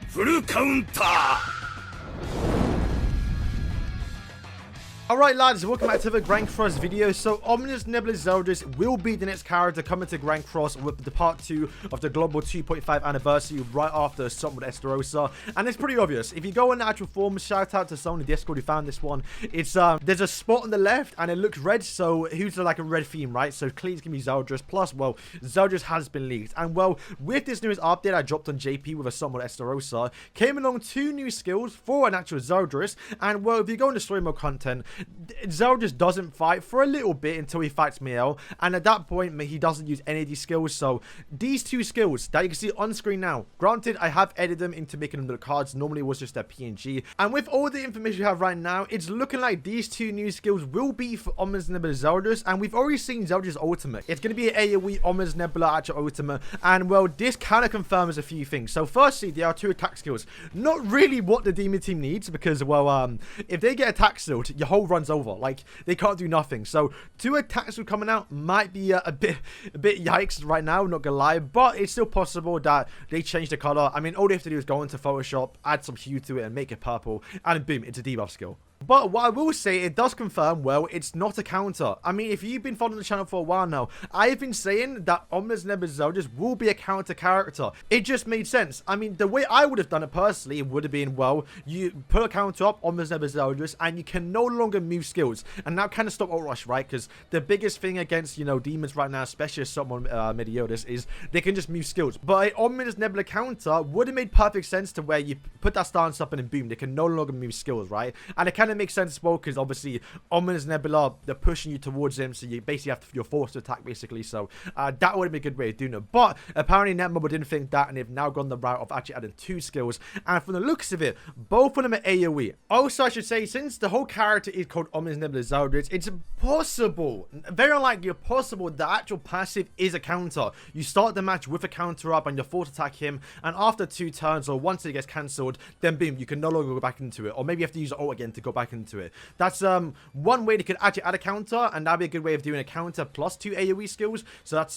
フルカウンター Alright lads, welcome back to the Grand Cross video. So Ominous Nebula Zeldris will be the next character coming to Grand Cross with the part 2 of the Global 2.5 anniversary right after Fest Estarossa. And it's pretty obvious. If you go on the actual forums, shout out to someone in Discord who found this one. It's there's a spot on the left and it looks red, so who's like a red theme, right? So clearly it's gonna be Zeldris. Plus, well, Zeldris has been leaked. And well, with this newest update I dropped on JP with a Fest Estarossa, came along 2 new skills for an actual Zeldris. And well, if you go into story mode content, Zeldris doesn't fight for a little bit until he fights Miel, and at that point he doesn't use any of these skills. So these 2 skills that you can see on screen now, granted I have edited them into making them the cards, normally it was just a PNG, and with all the information we have right now, it's looking like these 2 new skills will be for Ominous Nebula Zeldris, and we've already seen Zeldris ultimate. It's going to be an AOE Ominous Nebula actual ultimate, and well, this kind of confirms a few things. So firstly, there are 2 attack skills, not really what the demon team needs, because well, if they get attack skilled, your whole runs over. Like, they can't do nothing. So 2 attacks coming out might be a bit yikes right now, not gonna lie, but it's still possible that they change the color. I mean, all they have to do is go into Photoshop, add some hue to it and make it purple, and boom, it's a debuff skill. But what I will say, it does confirm, well, it's not a counter. I mean, if you've been following the channel for a while now, I've been saying that Ominous Nebula Zeldris will be a counter character. It just made sense. I mean, the way I would have done it personally would have been, well, you put a counter up, Ominous Nebula Zeldris, and you can no longer move skills. And that kind of stop ult rush, right? Because the biggest thing against, you know, demons right now, especially someone Mediotis, is they can just move skills. But an Ominous Nebula counter would have made perfect sense to where you put that stance up and then boom, they can no longer move skills, right? And it kind of makes sense as well, because obviously Ominous Nebula, they're pushing you towards him, so you basically you're forced to attack basically. So that would have been a good way of doing it. But apparently Netmarble didn't think that, and they've now gone the route of actually adding 2 skills, and from the looks of it, both of them are AOE. Also, I should say, since the whole character is called Ominous Nebula Zeldris, it's possible, very unlikely, possible the actual passive is a counter. You start the match with a counter up and you're forced to attack him, and after 2 turns or once it gets cancelled, then boom, you can no longer go back into it, or maybe you have to use ult again to go back into it. That's one way they could actually add a counter, and that'd be a good way of doing a counter plus 2 AOE skills. So that's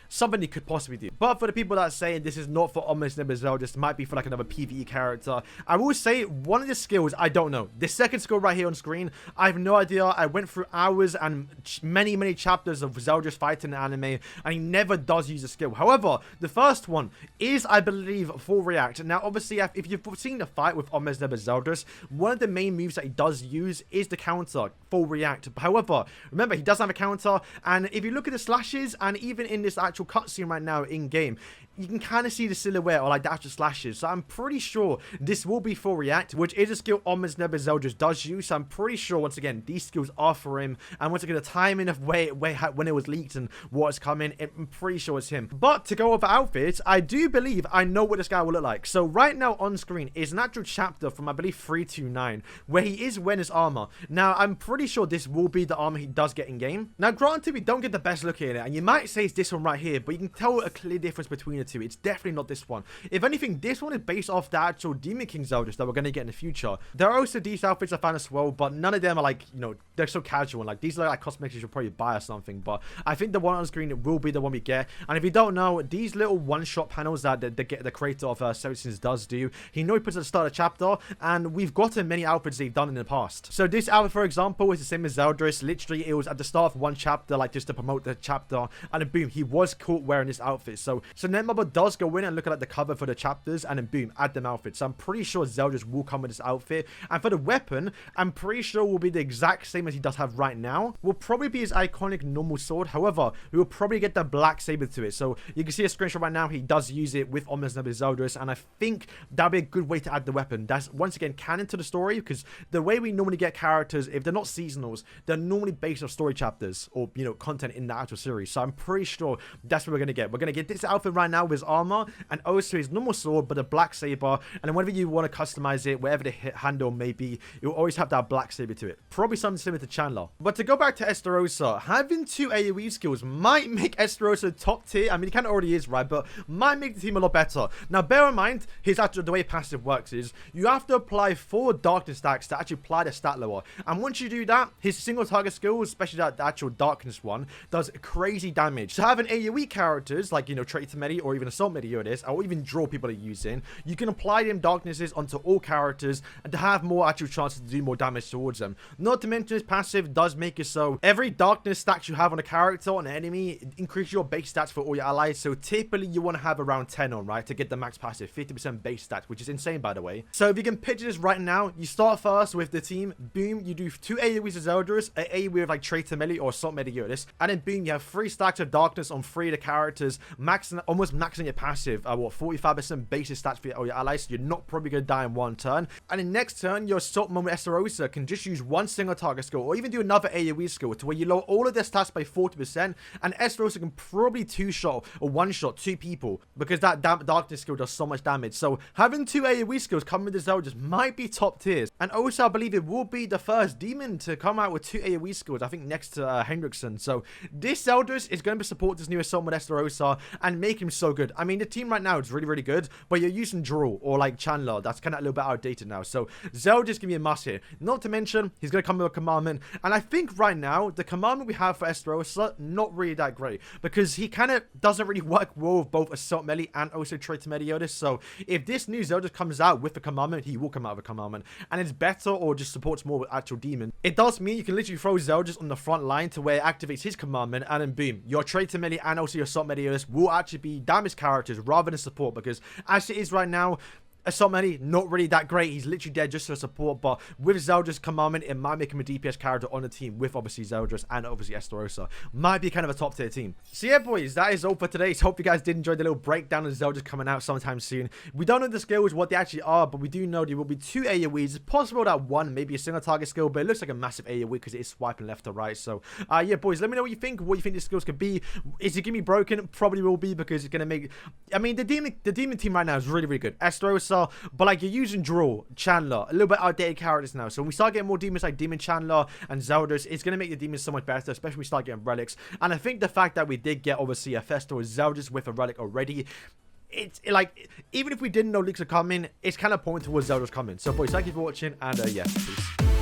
something they could possibly do. But for the people that are saying this is not for Ominous Nebula Zeldris, might be for like another PvE character, I will say one of the skills I don't know. The second skill right here on screen, I have no idea. I went through hours and many chapters of Zeldris fighting the anime, and he never does use a skill. However, the first one is, I believe, full react. Now obviously, if you've seen the fight with Ominous Nebula Zeldris, one of the main moves that he does use is the counter, full react. However, remember, he doesn't have a counter, and if you look at the slashes, and even in this actual cutscene right now in game, you can kind of see the silhouette or like the actual slashes. So I'm pretty sure this will be full react, which is a skill Ominous Nebula Zeldris does use. So I'm pretty sure, once again, these skills are for him, and once again, the timing of when it was leaked and what's coming, I'm pretty sure it's him. But to go over outfits, I do believe I know what this guy will look like. So right now on screen is an actual chapter from, I believe, 329, where he is wearing his armor. Now I'm pretty sure this will be the armor he does get in game. Now granted, we don't get the best look at it, and you might say it's this one right here, but you can tell a clear difference between the 2. It's definitely not this one. If anything, this one is based off the actual Demon King Zeldris that we're going to get in the future. There are also these outfits I found as well, but none of them are like, you know, they're so casual. Like, these are like cosmetics you should probably buy or something, but I think the one on screen will be the one we get. And if you don't know, these little one-shot panels that the creator of Celsius does do, he knows he puts at the start of the chapter, and we've gotten many outfits they've done in the past. So this outfit, for example, is the same as Zeldris. Literally, it was at the start of one chapter, like just to promote the chapter, and then boom, he was caught wearing this outfit. So Netmarble does go in and look at like the cover for the chapters, and then boom, add them outfits. So I'm pretty sure Zeldris will come with this outfit, and for the weapon, I'm pretty sure will be the exact same as he does have right now. Will probably be his iconic normal sword. However, we will probably get the black saber to it. So you can see a screenshot right now. He does use it with Ominous Nebula Zeldris, and I think that'd be a good way to add the weapon. That's once again canon to the story, because the way we normally get characters, if they're not seasonals, they're normally based on story chapters or, you know, content in the actual series. So I'm pretty sure that's what we're gonna get. We're gonna get this outfit right now with his armor, and also his normal sword, but a black saber. And then whenever you want to customize it, wherever the handle may be, it will always have that black saber to it. Probably something similar to Chandler. But to go back to Estarossa, having 2 AOE skills might make Estarossa top tier. I mean, he kind of already is, right? But might make the team a lot better. Now, bear in mind, his actual, the way passive works is you have to apply 4 darkness stacks to actually apply the stat lower. And once you do that, his single target skill, especially that the actual darkness one, does crazy damage. So having AOE characters like, you know, Traitor Medi or even Assault Meteorist, or even Draw people are using, you can apply them darknesses onto all characters and to have more actual chances to do more damage towards them. Not to mention, this passive does make it so every darkness stack you have on a character, on an enemy, increase your base stats for all your allies. So typically you want to have around 10 on, right, to get the max passive, 50% base stats, which is insane, by the way. So if you can picture this right now, you start first with the team, boom, you do 2 AoEs of Zeldris, an AoE with like Traitor Melee or Assault Meteorist, and then boom, you have 3 stacks of darkness on 3 of the characters, almost maxing your passive, what, 45% basic stats for all your allies, so you're not probably going to die in one turn. And then next turn, your Assault Fest Estarossa can just use one single target skill, or even do another AoE skill, to where you lower all of their stats by 40%, and Estarossa can probably 2-shot or 1-shot 2 people, because that darkness skill does so much damage. So having 2 AoE skills coming with the Zeldris might be top tiers. And also, I believe it will be the first demon to come out with 2 AoE skills, I think next to Hendrickson. So this Zeldris is going to support this new Assault Estarossa and make him so good. I mean, the team right now is really, really good, but you're using Drool or like Chandler. That's kind of a little bit outdated now. So Zeldris can be a must here. Not to mention, he's going to come with a commandment. And I think right now, the commandment we have for Estarossa, not really that great, because he kind of doesn't really work well with both Assault Melee and also Traitor Meteorist. So if this new Zeldris comes out with a commandment, he will come out with a commandment, and it's better or just supports more with actual demon. It does mean you can literally throw Zeldris on the front line to where it activates his commandment, and then boom, your Traitor Melee and also your Assault Meteorist will actually be damage characters rather than support, because as it is right now, Assault Melee, not really that great. He's literally there just for support, but with Zeldris commandment, it might make him a DPS character on the team with obviously Zeldris and obviously Estarossa. Might be kind of a top tier team. So yeah, boys, that is all for today. So hope you guys did enjoy the little breakdown of Zeldris coming out sometime soon. We don't know the skills, what they actually are, but we do know there will be 2 AoEs. It's possible that one, maybe a single target skill, but it looks like a massive AoE because it is swiping left to right. So yeah, boys, let me know what you think these skills could be. Is it going to be broken? Probably will be, because it's going to make, I mean, the demon team right now is really, really good. Estarossa, but like you're using Draw, Chandler, a little bit outdated characters now. So when we start getting more demons like Demon Chandler and Zeldris, it's going to make the demons so much better, especially when we start getting relics. And I think the fact that we did get obviously a Festival Zeldris with a relic already, it's like, even if we didn't know leaks are coming, it's kind of pointing towards Zeldris coming. So boys, thank you for watching, and yeah, peace.